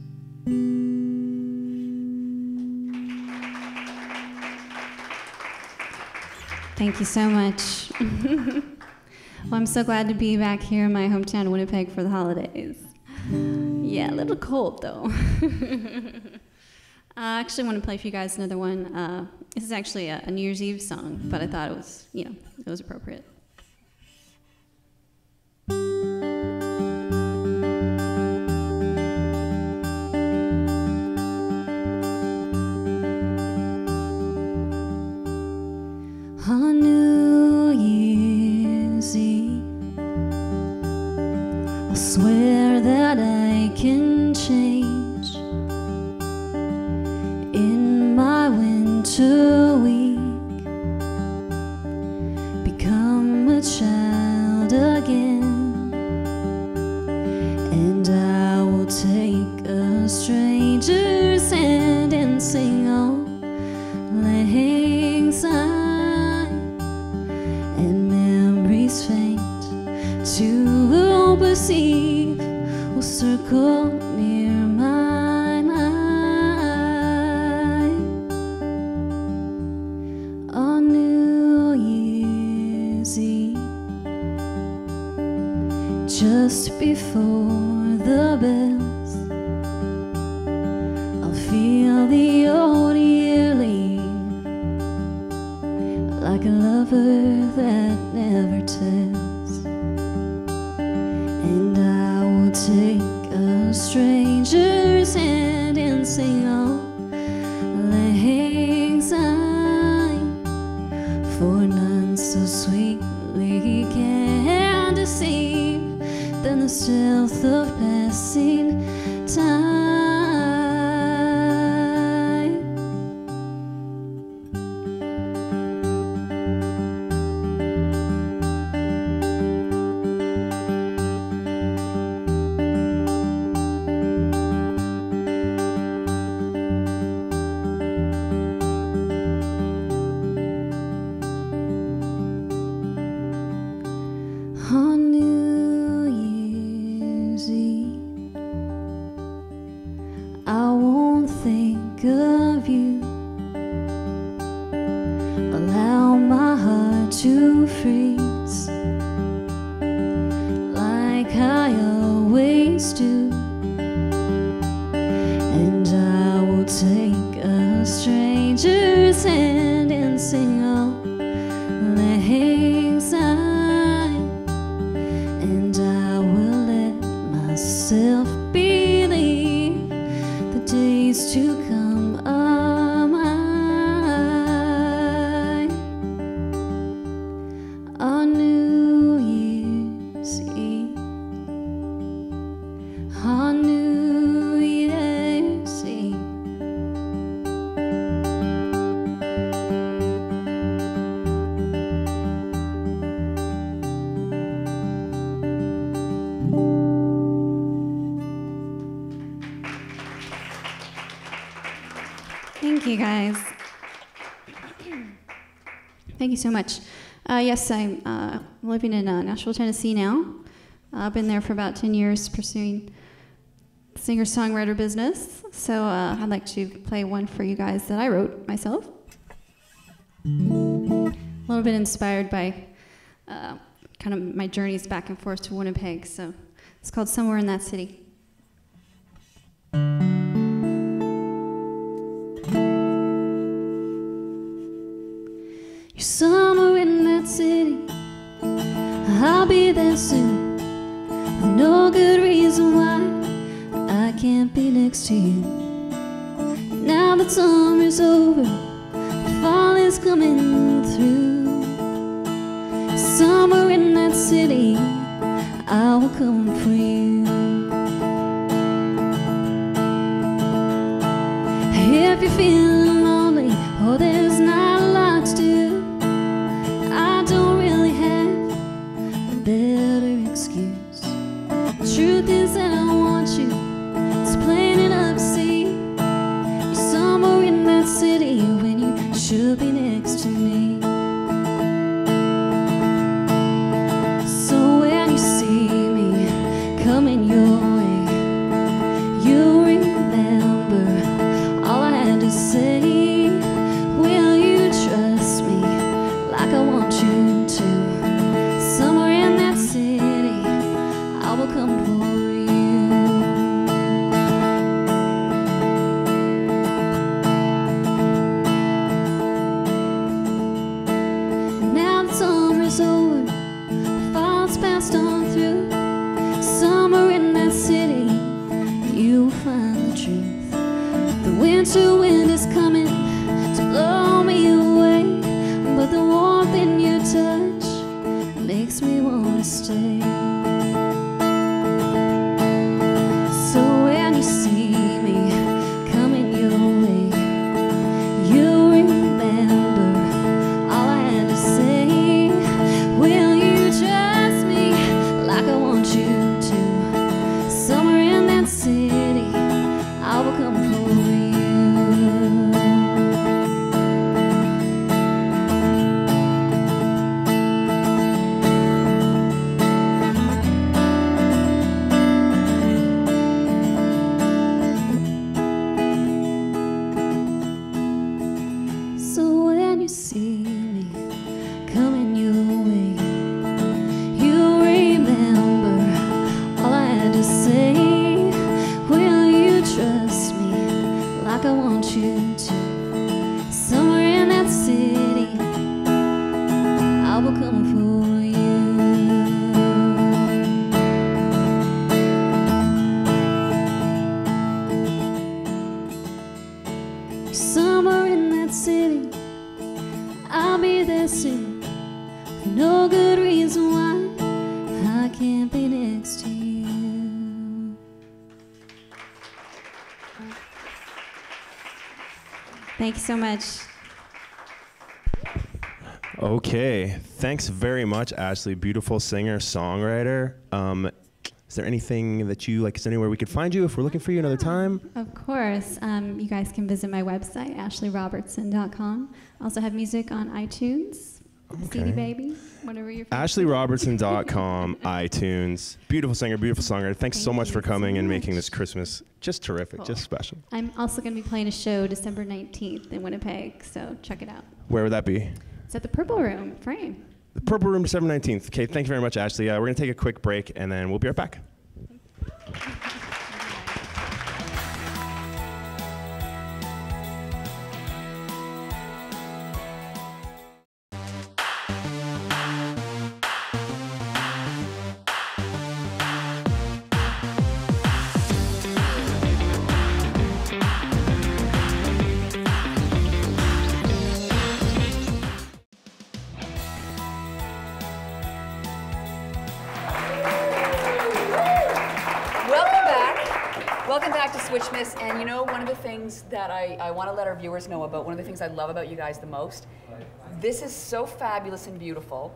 Thank you so much. Well, I'm so glad to be back here in my hometown, Winnipeg, for the holidays. Yeah, a little cold though. I actually want to play for you guys another one. This is actually a New Year's Eve song, but I thought it was, it was appropriate. On New Year's Eve, I'll swear that I can change in my winter too weak, become a child again, and I will take a stranger's hand and sing all lang syne, and memories faint to perceive will circle near my mind. On New Year's Eve, just before the bells, I'll feel the old year leave, like a lover that never tells, and I will take a stranger's hand and sing all lang syne, for none so sweetly can deceive than the stealth of passing time. On New Year's Eve, I won't think of you. Allow my heart to freeze like I always do, and I will take a stranger's hand and sing all lang syne, and I will let myself believe the days to come are mine. On New Year's Eve, on New Year's Eve. Thank you, guys. Thank you so much. Yes, I'm living in Nashville, Tennessee now. I've been there for about 10 years pursuing singer-songwriter business. So I'd like to play one for you guys that I wrote myself. A little bit inspired by kind of my journeys back and forth to Winnipeg. So it's called Somewhere in That City. You're somewhere in that city, I'll be there soon, with no good reason why I can't be next to you. Now that summer's over, the fall is coming through. Somewhere in that city, I will come for you. If you're feeling lonely, or there's not a lot to do, I don't really have a better excuse. The truth is that I want you, it's plain enough to see. You're somewhere in that city when you should be next to me. So when you see me coming your way, you'll remember all I had to say. Will you trust me like I want you to? Somewhere in that city, I will come for you. Now that summer's over, fall's passed on through. Somewhere in that city, you will find the truth. The winter wind is coming to blow me away, but the warmth in your touch makes me want to stay. So when you see me coming your way, you'll remember when you see me coming your way. You'll remember all I had to say. Will you trust me like I want you to? Somewhere in that city, I will come for you. Somewhere in that city, I'll be there soon. No good reason why I can't be next to you. Thank you so much. Okay, thanks very much, Ashley. Beautiful singer, songwriter. Is there anything that you like? Is there anywhere we could find you if we're looking for you another time? Of course. You guys can visit my website, ashleyrobertson.com. I also have music on iTunes, CD Baby, whatever your favorite. AshleyRobertson.com, iTunes. Beautiful singer, beautiful songwriter. Thanks so much for coming and making this Christmas just terrific, just special. I'm also going to be playing a show December 19th in Winnipeg, so check it out. Where would that be? It's at the Purple Room, Frame. The Purple Room, December 19th. Okay, thank you very much, Ashley. We're going to take a quick break, and then we'll be right back. Welcome back to Switchmas, and you know, one of the things that I want to let our viewers know about, one of the things I love about you guys the most, this is so fabulous and beautiful.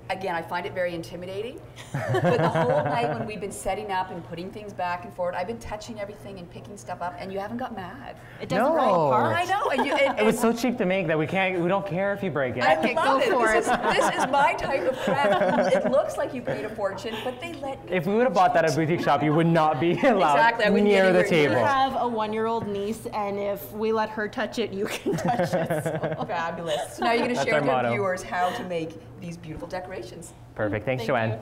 Again, I find it very intimidating, but the whole night when we've been setting up and putting things back and forward, I've been touching everything and picking stuff up, and you haven't got mad. It doesn't break apart. I know. And it was so cheap to make that we don't care if you break it. I love it. This is my type of craft. It looks like you paid a fortune, but they let me. If we would have bought that at a boutique shop, you would not be allowed near the table. We have a 1-year-old niece, and if we let her touch it, you can touch it. So. Fabulous. So now you're going to share with our viewers how to make these beautiful decorations. Perfect. Thanks, Joanne.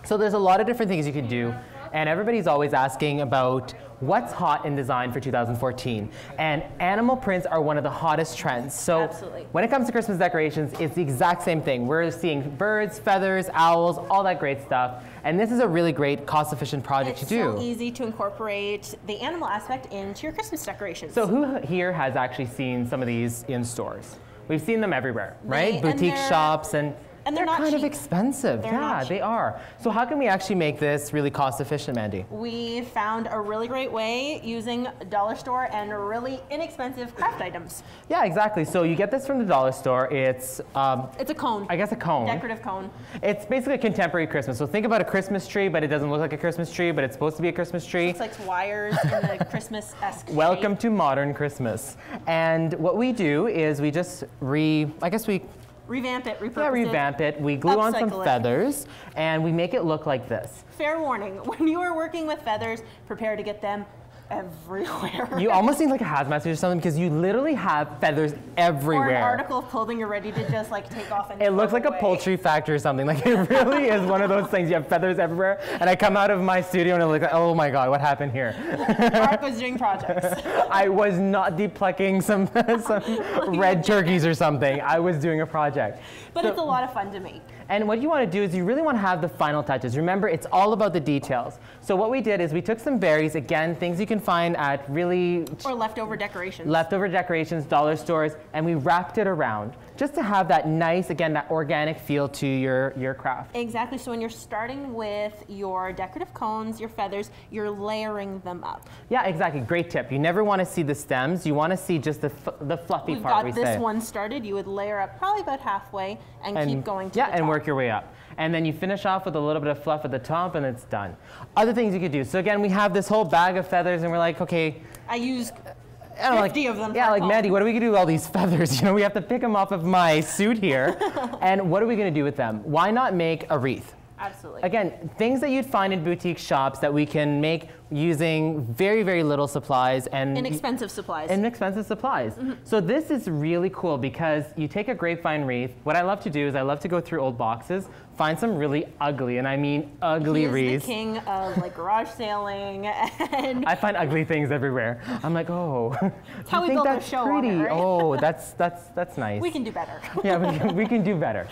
So there's a lot of different things you can do, and everybody's always asking about what's hot in design for 2014. And animal prints are one of the hottest trends. So when it comes to Christmas decorations, it's the exact same thing. We're seeing birds, feathers, owls, all that great stuff. And this is a really great, cost-efficient project to do. It's so easy to incorporate the animal aspect into your Christmas decorations. So who here has actually seen some of these in stores? We've seen them everywhere, right? Boutique shops, and they're kind of expensive. Yeah, they are. So how can we actually make this really cost efficient, Mandy? We found a really great way using dollar store and really inexpensive craft items. Yeah, exactly. So you get this from the dollar store. It's a cone. I guess a cone. Decorative cone. It's basically a contemporary Christmas. So think about a Christmas tree, but it doesn't look like a Christmas tree, but it's supposed to be a Christmas tree. It looks like wires in the Christmas-esque shape. Welcome to modern Christmas. And what we do is we just revamp it, repurpose it. Yeah, revamp it. We glue on some feathers, and we make it look like this. Fair warning, when you are working with feathers, prepare to get them everywhere. You almost need like a hazmat suit or something, because you literally have feathers everywhere. Or an article of clothing you're ready to just like take off and it looks like a poultry factory or something. Like it really is one of those things. You have feathers everywhere, and I come out of my studio and I'm like, oh my God, what happened here? Mark was doing projects. I was not depulking some red turkeys or something. I was doing a project. But it's a lot of fun to make. And what you want to do is you really want to have the final touches. Remember, it's all about the details. So what we did is we took some berries, again, things you can find at really... Or leftover decorations. Leftover decorations, dollar stores, and we wrapped it around just to have that nice, again, that organic feel to your craft. Exactly. So when you're starting with your decorative cones, your feathers, you're layering them up. Yeah, exactly. Great tip. You never want to see the stems. You want to see just the fluffy part, we say. We've got this one started. You would layer up probably about halfway and keep going to the top. And work your way up. And then you finish off with a little bit of fluff at the top, and it's done. Other things you could do. So again, we have this whole bag of feathers, and we're like, okay. I used 50 of them. Yeah, like Mandy, what are we gonna do with all these feathers? You know, we have to pick them off of my suit here. And what are we gonna do with them? Why not make a wreath? Absolutely. Again, things that you'd find in boutique shops that we can make using very, very little supplies and Inexpensive supplies. Inexpensive supplies. So this is really cool because you take a grapevine wreath. What I love to do is I love to go through old boxes, find some really ugly, and I mean ugly wreaths. He is the king of like garage sailing, and I find ugly things everywhere. I'm like, oh, that's how we think built that's the show pretty? on it, right? Oh, that's nice. We can do better. Yeah, we can do better.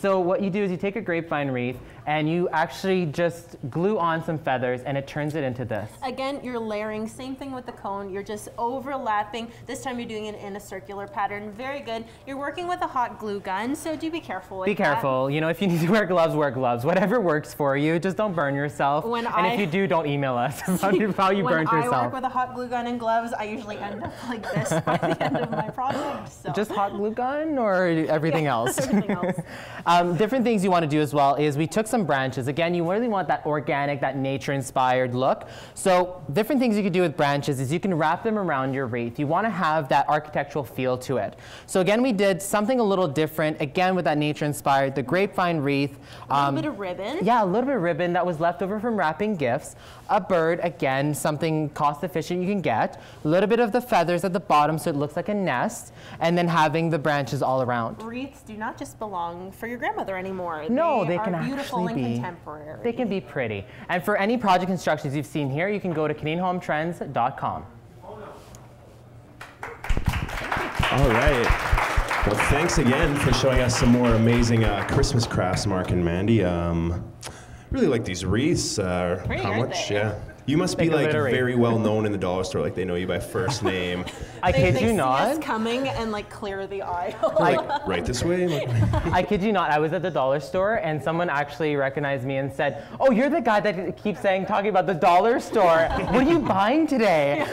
So what you do is you take a grapevine wreath and you actually just glue on some feathers and it turns it into this. Again, you're layering, same thing with the cone. You're just overlapping. This time you're doing it in a circular pattern. Very good. You're working with a hot glue gun, so do be careful with Be careful. You know, if you need to wear gloves, wear gloves. Whatever works for you. Just don't burn yourself. And if you do, don't email us about how you burnt yourself. When I work with a hot glue gun and gloves, I usually end up like this by the end of my project. So. Just hot glue gun or everything else? Everything else. Different things you want to do as well is we took some branches. Again, you really want that organic, that nature-inspired look. So different things you could do with branches is you can wrap them around your wreath. You want to have that architectural feel to it. So again, we did something a little different, again with that nature-inspired, the grapevine wreath. A little bit of ribbon. Yeah, a little bit of ribbon that was left over from wrapping gifts. A bird, again, something cost-efficient you can get. A little bit of the feathers at the bottom so it looks like a nest, and then having the branches all around. Wreaths do not just belong for your grandmother anymore. No, they can are beautiful actually and be contemporary. They can be pretty. And for any project instructions you've seen here, you can go to CanadianHomeTrends.com. All right. Well, thanks again for showing us some more amazing Christmas crafts, Marc and Mandy. Really like these wreaths. Pretty, how aren't much? they? Yeah. You must be like glittery. very well known in the dollar store. Like they know you by first name. I kid They you see not. us coming and like clear the aisle. Like right this way. Like, I kid you not. I was at the dollar store and someone actually recognized me and said, "Oh, you're the guy that keeps talking about the dollar store. What are you buying today?"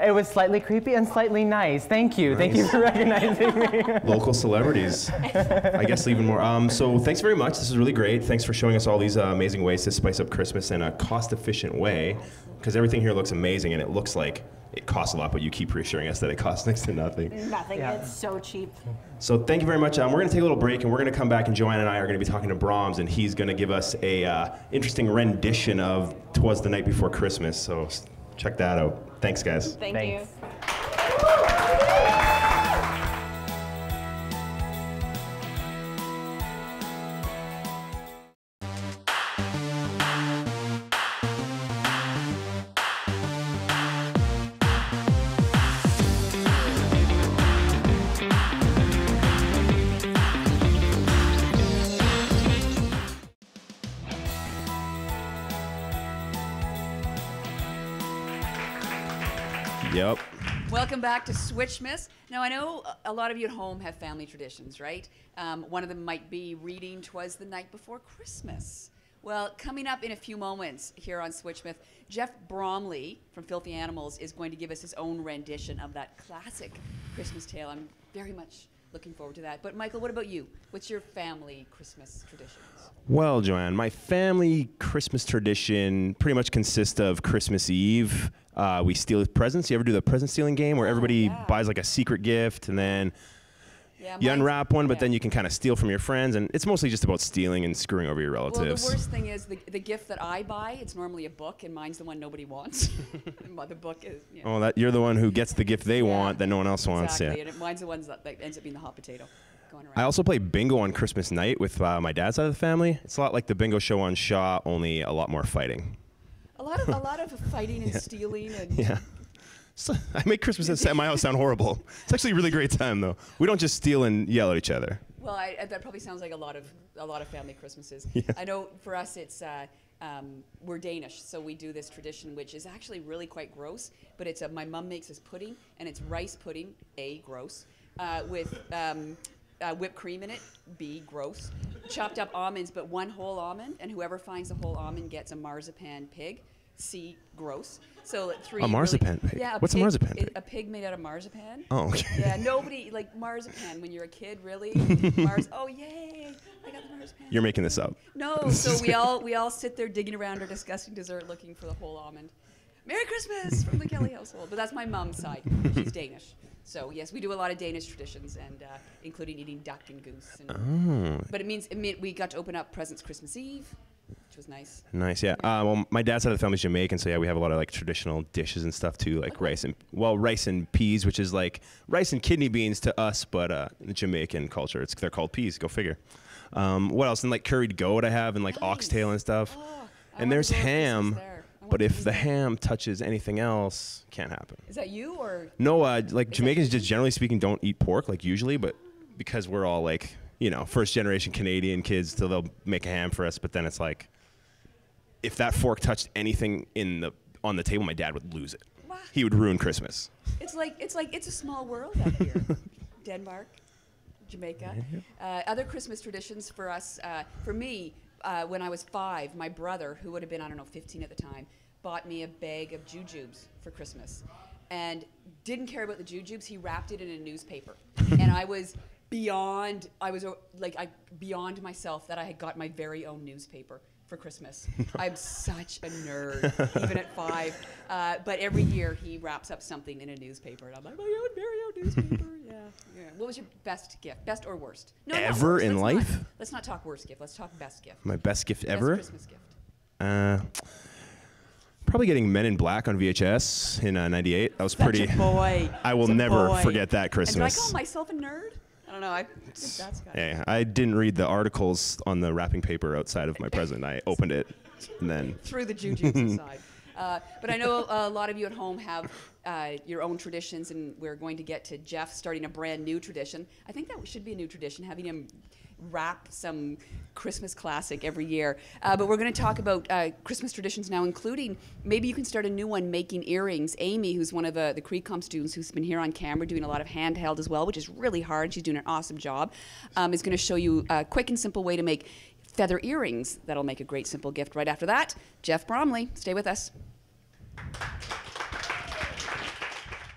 It was slightly creepy and slightly nice. Thank you. Nice. Thank you for recognizing me. Local celebrities. I guess even more. So thanks very much. This is really great. Thanks for showing us all these amazing ways to spice up Christmas in a cost-efficient way. Because everything here looks amazing and it looks like it costs a lot, but you keep reassuring us that it costs next to nothing. Nothing. It's so cheap. So thank you very much. We're going to take a little break and we're going to come back and Joanne and I are going to be talking to Broms and he's going to give us a interesting rendition of "'Twas the Night Before Christmas." So check that out. Thanks, guys. Thank you. Yep. Welcome back to Switchmas. Now, I know a lot of you at home have family traditions, right? One of them might be reading "'Twas the Night Before Christmas." Well, coming up in a few moments here on Switchmas, Jeff Bromley from Filthy Animals is going to give us his own rendition of that classic Christmas tale. I'm very much looking forward to that. But Michael, what about you? What's your family Christmas traditions? Well, Joanne, my family Christmas tradition pretty much consists of Christmas Eve. We steal presents. You ever do the present stealing game where everybody buys like a secret gift and then you unwrap one, but then you can kind of steal from your friends, and it's mostly just about stealing and screwing over your relatives. Well, the worst thing is the gift that I buy, it's normally a book, and mine's the one nobody wants. The book is, you know. Oh, you're the one who gets the gift they want that no one else wants. Exactly, Yeah. and mine's the ones that ends up being the hot potato. Going around. I also play bingo on Christmas night with my dad's side of the family. It's a lot like the bingo show on Shaw, only a lot more fighting. A lot of fighting and stealing and. Yeah. So I make Christmas at my house sound horrible. It's actually a really great time, though. We don't just steal and yell at each other. Well, that probably sounds like a lot of family Christmases. Yeah. I know for us, it's we're Danish, so we do this tradition, which is actually really quite gross. But it's my mom makes this pudding, and it's rice pudding, A, gross, with whipped cream in it, B, gross, chopped up almonds, but one whole almond, and whoever finds the whole almond gets a marzipan pig. C, gross. So 3. A marzipan pig? Yeah. What's a marzipan pig? A pig made out of marzipan. Oh, okay. Yeah, nobody, like marzipan when you're a kid, really. Oh, yay, I got the marzipan. You're making this up. No, so we all sit there digging around our disgusting dessert looking for the whole almond. Merry Christmas from the Kelly household. But that's my mom's side. She's Danish. So yes, we do a lot of Danish traditions, and including eating duck and goose. And, But it meant we got to open up presents Christmas Eve, which was nice. Nice, yeah. Well, my dad's side of the family's Jamaican, so yeah, we have a lot of like traditional dishes and stuff too, like rice and peas, which is like rice and kidney beans to us, but in the Jamaican culture, they're called peas. Go figure. What else? And like curried goat I have, and like oxtail and stuff. And there's ham, but if the ham touches anything else, can't happen. Is that you or? No, like Jamaicans just generally speaking don't eat pork like usually, but because we're all like, you know, first generation Canadian kids, so they'll make a ham for us. But then it's like, if that fork touched anything on the table, my dad would lose it. Wow. He would ruin Christmas. It's a small world out here. Denmark, Jamaica. Other Christmas traditions for us, for me, when I was 5, my brother, who would have been, I don't know, 15 at the time, bought me a bag of jujubes for Christmas. And didn't care about the jujubes, he wrapped it in a newspaper. And I was beyond myself that I had got my very own newspaper for Christmas. I'm such a nerd, even at 5. But every year he wraps up something in a newspaper, and I'm like, my very own newspaper. Yeah. What was your best gift, best or worst? No, ever in life? Let's not talk worst gift. Let's talk best gift. My best gift ever? Best Christmas gift. Probably getting Men in Black on VHS in '98. That was Such pretty. A boy. I will never forget that Christmas. And do I call myself a nerd? I don't know. That's yeah, I didn't read the articles on the wrapping paper outside of my present. I opened it and then threw the jujubes inside. But I know a lot of you at home have your own traditions, and we're going to get to Jeff starting a brand new tradition. I think that should be a new tradition, having him wrap some Christmas classic every year. But we're going to talk about Christmas traditions now, including maybe you can start a new one, making earrings. Amy, who's one of the Crecom students who's been here on camera doing a lot of handheld as well, which is really hard. She's doing an awesome job. Is going to show you a quick and simple way to make feather earrings that'll make a great simple gift. Right after that, Jeff Bromley. Stay with us.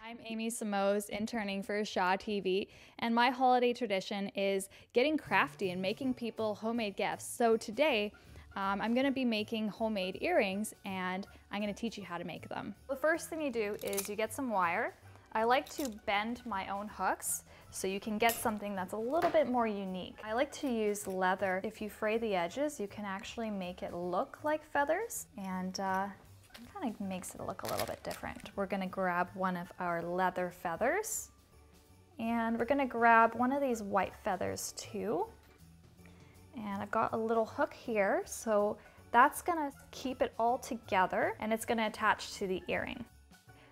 I'm Amy Samos, interning for Shaw TV, and my holiday tradition is getting crafty and making people homemade gifts. So today, I'm going to be making homemade earrings, and I'm going to teach you how to make them. The first thing you do is you get some wire. I like to bend my own hooks so you can get something that's a little bit more unique. I like to use leather. If you fray the edges, you can actually make it look like feathers, and kind of makes it look a little bit different. We're going to grab one of our leather feathers, and we're going to grab one of these white feathers too. And I've got a little hook here, so that's going to keep it all together, and it's going to attach to the earring.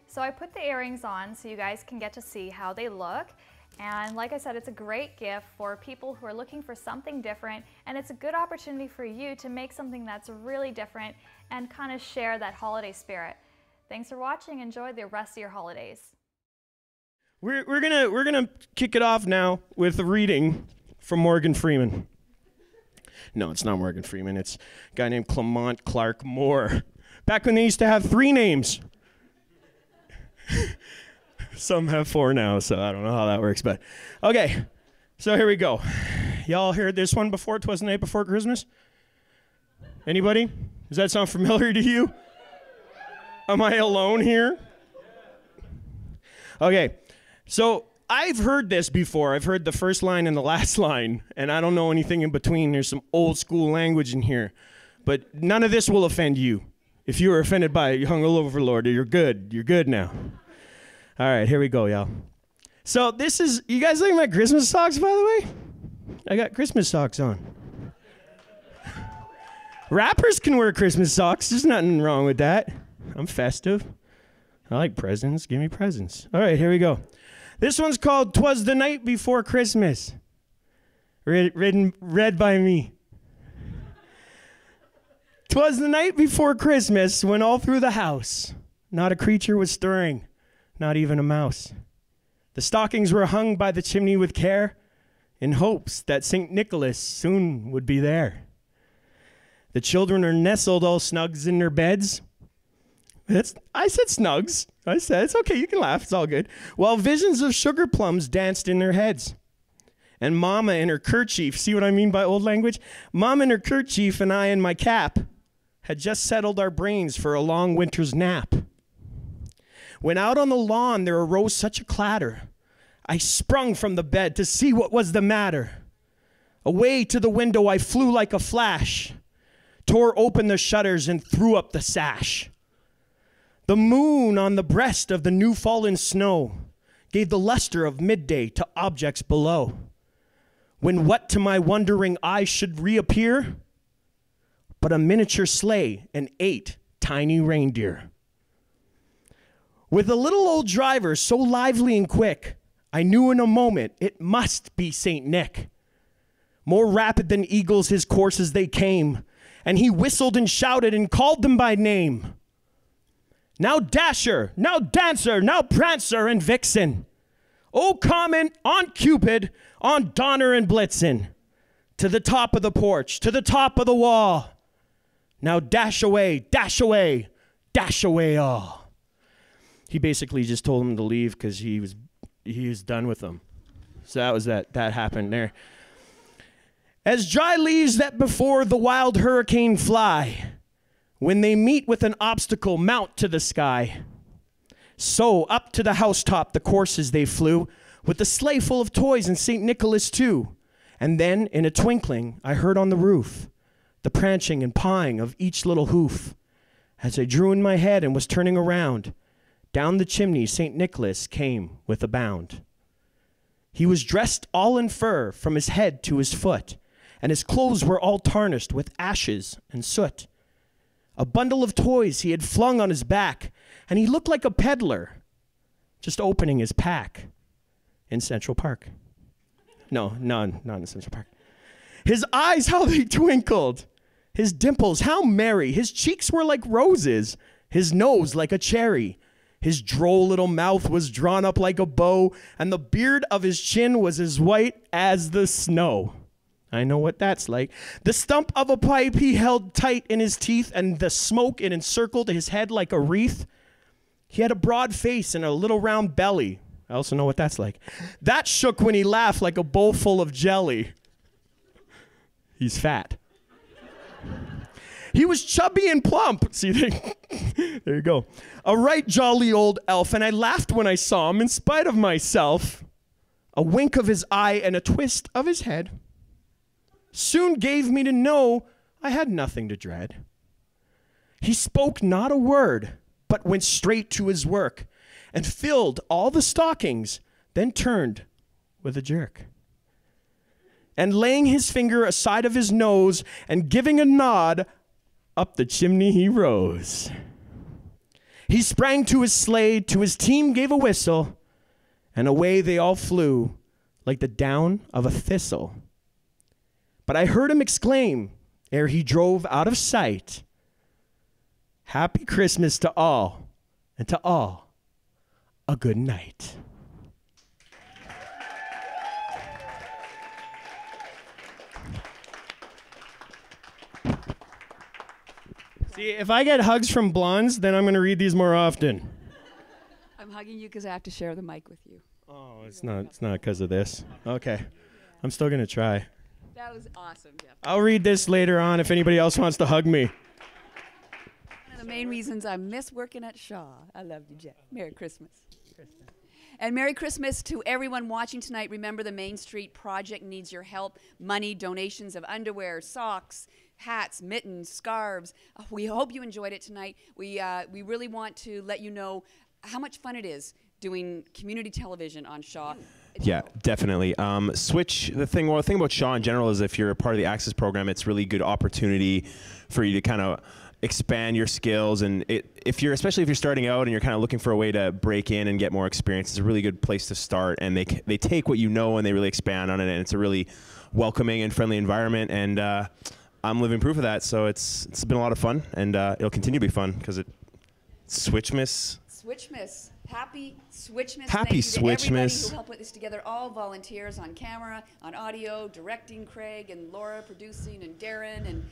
So I put the earrings on so you guys can get to see how they look. And like I said, it's a great gift for people who are looking for something different, and it's a good opportunity for you to make something that's really different and kind of share that holiday spirit. Thanks for watching. Enjoy the rest of your holidays. We're gonna kick it off now with a reading from Morgan Freeman. No, it's not Morgan Freeman. It's a guy named Clement Clark Moore. Back when they used to have 3 names. Some have 4 now, so I don't know how that works, but okay. So here we go. Y'all heard this one before? 'Twas the Night Before Christmas? Anybody? Does that sound familiar to you? Am I alone here? Okay, so I've heard this before. I've heard the first line and the last line, and I don't know anything in between. There's some old school language in here, but none of this will offend you. If you were offended by it, you hung all over, Lord. You're good. You're good now. All right, here we go, y'all. So this is, you guys like my Christmas socks, by the way? I got Christmas socks on. Rappers can wear Christmas socks. There's nothing wrong with that. I'm festive. I like presents. Give me presents. All right, here we go. This one's called 'Twas the Night Before Christmas. Read by me. 'Twas the night before Christmas when all through the house not a creature was stirring, not even a mouse. The stockings were hung by the chimney with care in hopes that St. Nicholas soon would be there. The children are nestled all snugs in their beds. I said snugs. I said, it's okay, you can laugh, it's all good. While visions of sugar plums danced in their heads. And Mama in her kerchief, see what I mean by old language? Mama in her kerchief and I in my cap had just settled our brains for a long winter's nap. When out on the lawn there arose such a clatter, I sprung from the bed to see what was the matter. Away to the window I flew like a flash, tore open the shutters and threw up the sash. The moon on the breast of the new fallen snow gave the luster of midday to objects below, when what to my wondering eyes should reappear but a miniature sleigh and 8 tiny reindeer. With a little old driver so lively and quick, I knew in a moment it must be St. Nick. More rapid than eagles his courses they came, and he whistled and shouted and called them by name. Now Dasher, now Dancer, now Prancer and Vixen. Oh, comment on Cupid, on Donner and Blitzen. To the top of the porch, to the top of the wall. Now dash away, dash away, dash away all. He basically just told him to leave because he was done with them. So that was that happened there. As dry leaves that before the wild hurricane fly, when they meet with an obstacle mount to the sky. So up to the housetop the coursers they flew, with the sleigh full of toys and St. Nicholas too. And then in a twinkling I heard on the roof the prancing and pawing of each little hoof. As I drew in my head and was turning around, down the chimney St. Nicholas came with a bound. He was dressed all in fur from his head to his foot, and his clothes were all tarnished with ashes and soot. A bundle of toys he had flung on his back, and he looked like a peddler just opening his pack in Central Park. No, not in Central Park. His eyes, how they twinkled. His dimples, how merry. His cheeks were like roses, his nose like a cherry. His droll little mouth was drawn up like a bow, and the beard of his chin was as white as the snow. I know what that's like. The stump of a pipe he held tight in his teeth, and the smoke it encircled his head like a wreath. He had a broad face and a little round belly. I also know what that's like. That shook when he laughed like a bowl full of jelly. He's fat. He was chubby and plump. See, there you go. A right jolly old elf, and I laughed when I saw him in spite of myself. A wink of his eye and a twist of his head soon gave me to know I had nothing to dread. He spoke not a word, but went straight to his work and filled all the stockings, then turned with a jerk. And laying his finger aside of his nose and giving a nod, up the chimney he rose. He sprang to his sleigh, to his team gave a whistle, and away they all flew like the down of a thistle. But I heard him exclaim, ere he drove out of sight, "Happy Christmas to all, and to all a good night." See, if I get hugs from blondes, then I'm going to read these more often. I'm hugging you because I have to share the mic with you. Oh, it's not because of this. Okay. I'm still going to try. That was awesome, Jeff. I'll read this later on if anybody else wants to hug me. One of the main reasons I miss working at Shaw. I love you, Jeff. Merry Christmas. And Merry Christmas to everyone watching tonight. Remember, the Main Street Project needs your help. Money, donations of underwear, socks, hats, mittens, scarves. We hope you enjoyed it tonight. We really want to let you know how much fun it is doing community television on Shaw. Yeah, definitely. The thing about Shaw in general is if you're a part of the Access program, it's really good opportunity for you to kind of expand your skills, and especially if you're starting out and you're kind of looking for a way to break in and get more experience, it's a really good place to start. And they take what you know and they really expand on it, and it's a really welcoming and friendly environment. And I'm living proof of that. So it's been a lot of fun, and it'll continue to be fun because it's Switchmas. Switchmas. Happy Switchmas. Happy Thank you to everybody Switchmas. who helped put this together. All volunteers on camera, on audio, directing, Craig and Laura producing, and Darren and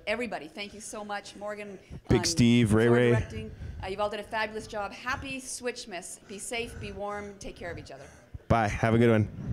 everybody. Thank you so much. Morgan. Big Steve, Ray. Directing. You've all done a fabulous job. Happy Switchmas. Be safe, be warm, take care of each other. Bye. Have a good one.